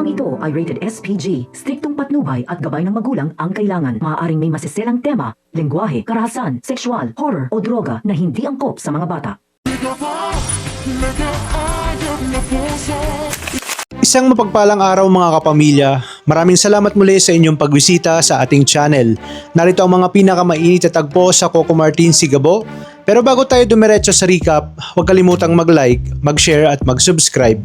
Programang ito ay rated SPG, striktong patnubay at gabay ng magulang ang kailangan. Maaaring may masiselang tema, lengguwahe, karahasan, sexual, horror o droga na hindi angkop sa mga bata. Isang mapagpalang araw mga kapamilya. Maraming salamat muli sa inyong pagbisita sa ating channel. Narito ang mga pinakamainit na tagpo sa Coco Martin Sigabo. Pero bago tayo dumiretso sa recap, huwag kalimutang mag-like, mag-share at mag-subscribe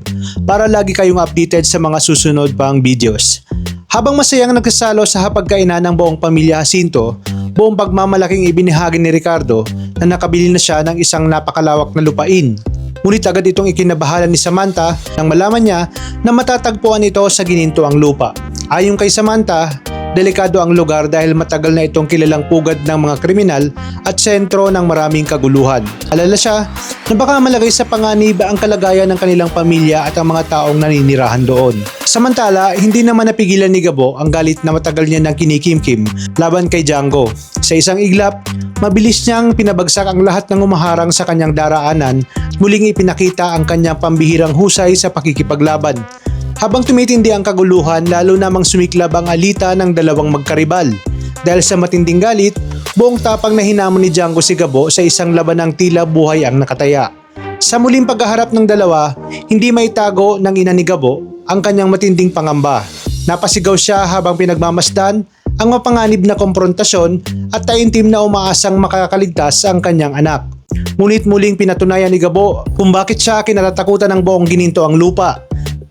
para lagi kayong updated sa mga susunod pang videos. Habang masayang nagkasalo sa hapagkainan ng buong pamilya Jacinto, buong pagmamalaking ibinahagi ni Ricardo na nakabili na siya ng isang napakalawak na lupain. Ngunit agad itong ikinabahala ni Samantha nang malaman niya na matatagpuan ito sa gininto ang lupa. Ayon kay Samantha, delikado ang lugar dahil matagal na itong kilalang pugad ng mga kriminal at sentro ng maraming kaguluhan. Alala siya na baka malagay sa panganib ang kalagayan ng kanilang pamilya at ang mga taong naninirahan doon. Samantala, hindi naman napigilan ni Gabo ang galit na matagal niya nang kinikimkim laban kay Django. Sa isang iglap, mabilis niyang pinabagsak ang lahat ng umaharang sa kanyang daraanan at muling ipinakita ang kanyang pambihirang husay sa pakikipaglaban. Habang tumitindi ang kaguluhan, lalo namang sumiklab ang alita ng dalawang magkaribal. Dahil sa matinding galit, buong tapang na hinamon ni Django si Gabo sa isang labanang tila buhay ang nakataya. Sa muling pagkaharap ng dalawa, hindi maitago ng ina ni Gabo ang kanyang matinding pangamba. Napasigaw siya habang pinagmamasdan ang mapanganib na komprontasyon at taimtim na umaasang makakaligtas ang kanyang anak. Ngunit muling pinatunayan ni Gabo kung bakit siya kinatatakutan ng buong gininto ang lupa.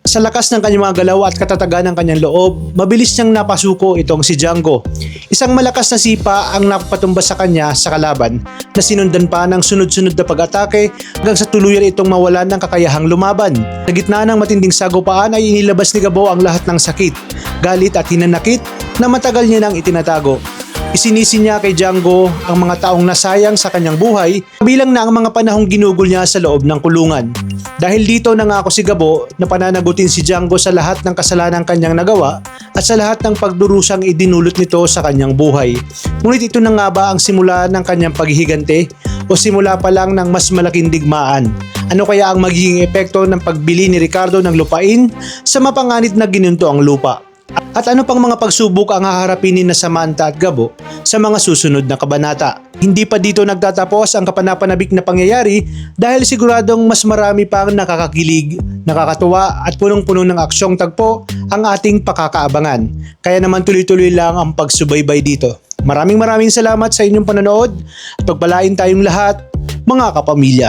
Sa lakas ng kanyang mga galaw at katatagan ng kanyang loob, mabilis niyang napasuko itong si Django. Isang malakas na sipa ang napatumba sa kanya sa kalaban na sinundan pa ng sunod-sunod na pag-atake hanggang sa tuluyan itong mawalan ng kakayahang lumaban. Sa gitna ng matinding sagupaan ay inilabas ni Gabo ang lahat ng sakit, galit at hinanakit na matagal niya nang itinatago. Isinisi niya kay Django ang mga taong nasayang sa kanyang buhay, kabilang na ang mga panahong ginugol niya sa loob ng kulungan. Dahil dito nangako si Gabo na pananagutin si Django sa lahat ng kasalanan kanyang nagawa at sa lahat ng pagdurusang idinulot nito sa kanyang buhay. Ngunit ito na nga ba ang simula ng kanyang paghihigante o simula pa lang ng mas malaking digmaan? Ano kaya ang magiging epekto ng pagbili ni Ricardo ng lupain sa mapanganib na gininto ang lupa? At ano pang mga pagsubok ang haharapin ni Samantha at Gabo sa mga susunod na kabanata? Hindi pa dito nagtatapos ang kapanapanabik na pangyayari dahil siguradong mas marami pang nakakakilig, nakakatuwa at punong-puno ng aksyong tagpo ang ating pakakaabangan. Kaya naman tuloy-tuloy lang ang pagsubaybay dito. Maraming salamat sa inyong panonood at pagpalain tayong lahat, mga kapamilya.